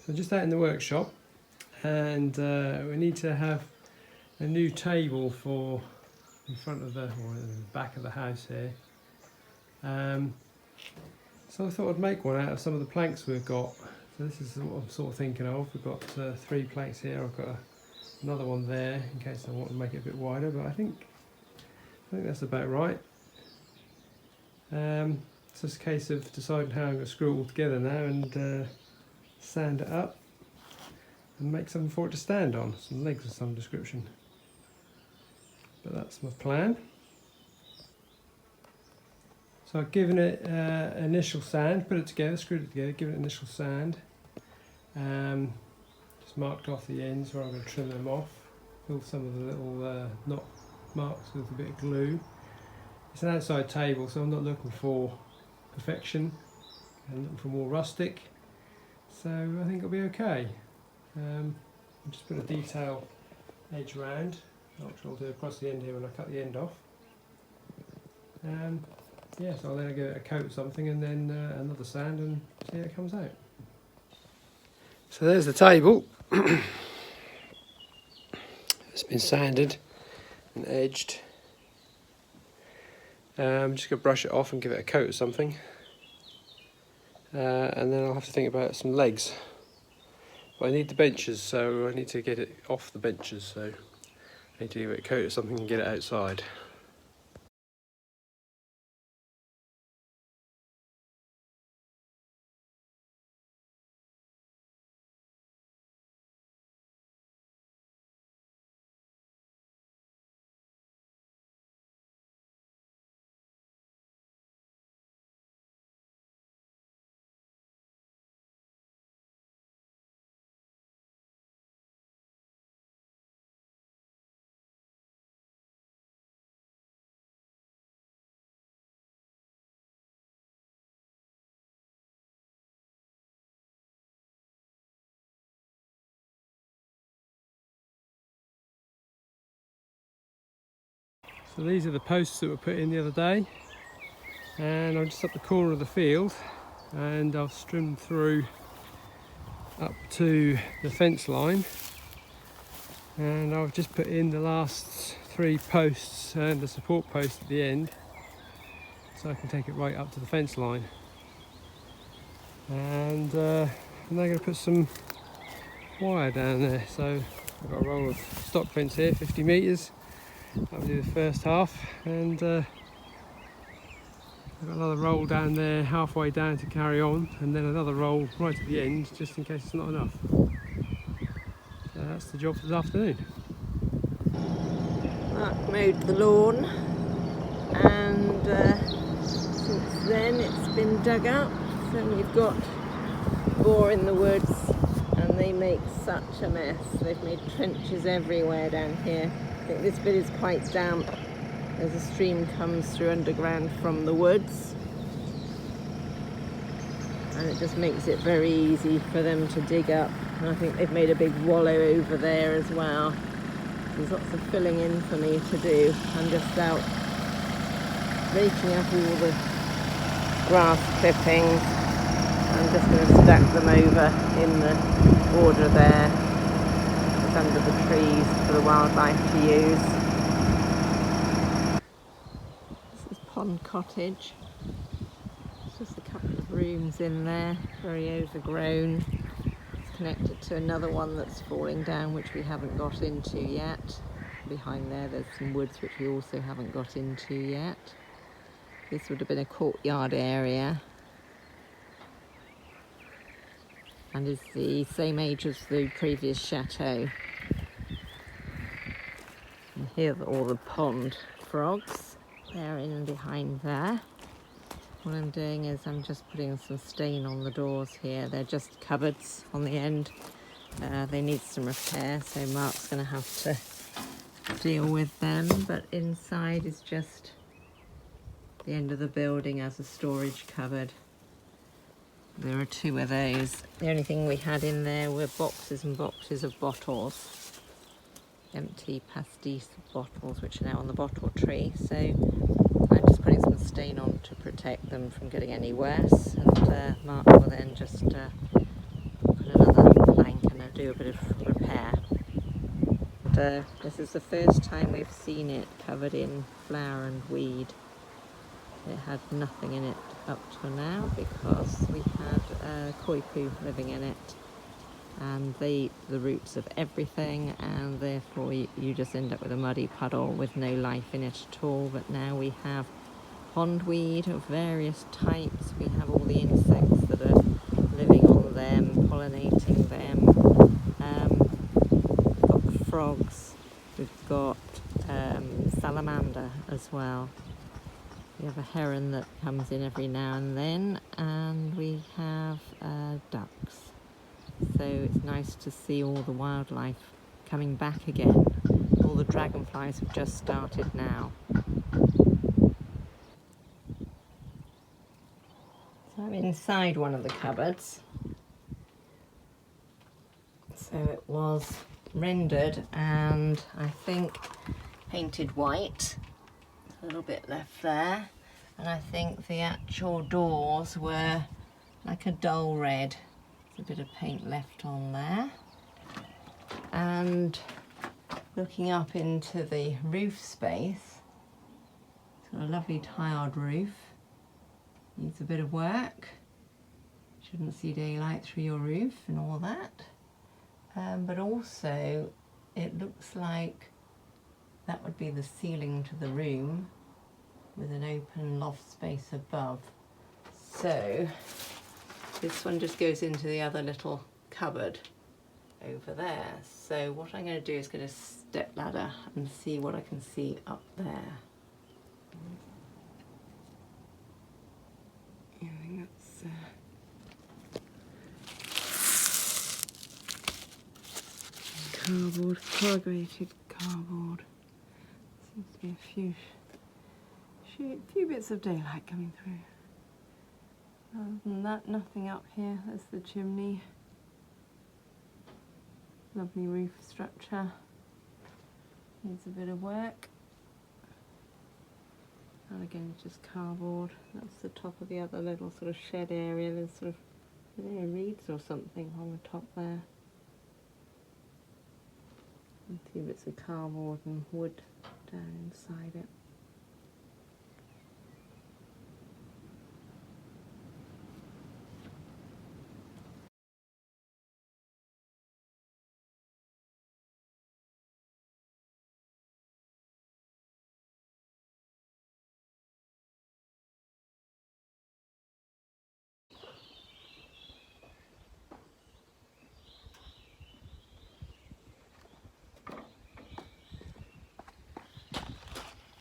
So just out in the workshop, and we need to have a new table for in front of the, or in the back of the house here. So I thought I'd make one out of some of the planks we've got. So this is what I'm sort of thinking of. We've got 3 planks here. I've got another one there in case I want to make it a bit wider, but I think that's about right. So it's a case of deciding how I'm going to screw it all together now and sand it up and make something for it to stand on, some legs of some description. But that's my plan. So I've given it initial sand, put it together, screwed it together, given it initial sand. Just marked off the ends where I'm going to trim them off, fill some of the little knot marks with a bit of glue. It's an outside table, so I'm not looking for perfection. I'm looking for more rustic, so I think it'll be okay. I'll just put a detail edge round, which I'll do across the end here when I cut the end off. Yeah, so I'll then give it a coat of something and then another sand and see how it comes out. So there's the table. It's been sanded and edged. I'm just going to brush it off and give it a coat of something. And then I'll have to think about some legs. But I need the benches, so I need to get it off the benches, so I need to give it a coat of something and get it outside. So these are the posts that were put in the other day, and I'm just up the corner of the field and I've trimmed through up to the fence line, and I've just put in the last 3 posts and the support post at the end so I can take it right up to the fence line. And I'm now going to put some wire down there, so I've got a roll of stock fence here, 50 metres. That'll do the first half, and I've got another roll down there halfway down to carry on, and then another roll right at the end just in case it's not enough. So that's the job for this afternoon. Mark mowed the lawn, and since then it's been dug up. So we've got boar in the woods, and they make such a mess. They've made trenches everywhere down here. I think this bit is quite damp as a stream comes through underground from the woods, and it just makes it very easy for them to dig up. And I think they've made a big wallow over there as well. There's lots of filling in for me to do. I'm just out raking up all the grass clippings. I'm just going to stack them over in the border there, under the trees for the wildlife to use. This is Pond Cottage. It's just a couple of rooms in there, very overgrown. It's connected to another one that's falling down, which we haven't got into yet. Behind there's some woods which we also haven't got into yet. This would have been a courtyard area, and is the same age as the previous chateau. And here are all the pond frogs. They're in behind there. What I'm doing is I'm just putting some stain on the doors here. They're just cupboards on the end. They need some repair, so Mark's going to have to deal with them. But inside is just the end of the building as a storage cupboard. There are 2 of those. The only thing we had in there were boxes and boxes of bottles. Empty pastis bottles, which are now on the bottle tree. So I'm just putting some stain on to protect them from getting any worse. And Mark will then just put another plank and I'll do a bit of repair. And, this is the first time we've seen it covered in flower and weed. It had nothing in it up to now because we had koi poo living in it, and they eat the roots of everything, and therefore you just end up with a muddy puddle with no life in it at all. But now we have pondweed of various types. We have all the insects that are living on them, pollinating them. We've got frogs, we've got salamander as well. We have a heron that comes in every now and then, and we have ducks. So it's nice to see all the wildlife coming back again. All the dragonflies have just started now. So I'm inside one of the cupboards. So it was rendered and I think painted white. A little bit left there, and I think the actual doors were like a dull red. There's a bit of paint left on there. And looking up into the roof space, it's got a lovely tiled roof. Needs a bit of work. Shouldn't see daylight through your roof and all that. But also it looks like that would be the ceiling to the room with an open loft space above. So this one just goes into the other little cupboard over there. So what I'm going to do is get a step ladder and see what I can see up there. I think that's cardboard, corrugated cardboard. Seems to be a few bits of daylight coming through. Other than that, nothing up here. There's the chimney. Lovely roof structure. Needs a bit of work. And again, just cardboard. That's the top of the other little sort of shed area. There's sort of, I don't know, reeds or something on the top there. And a few bits of cardboard and wood down inside it.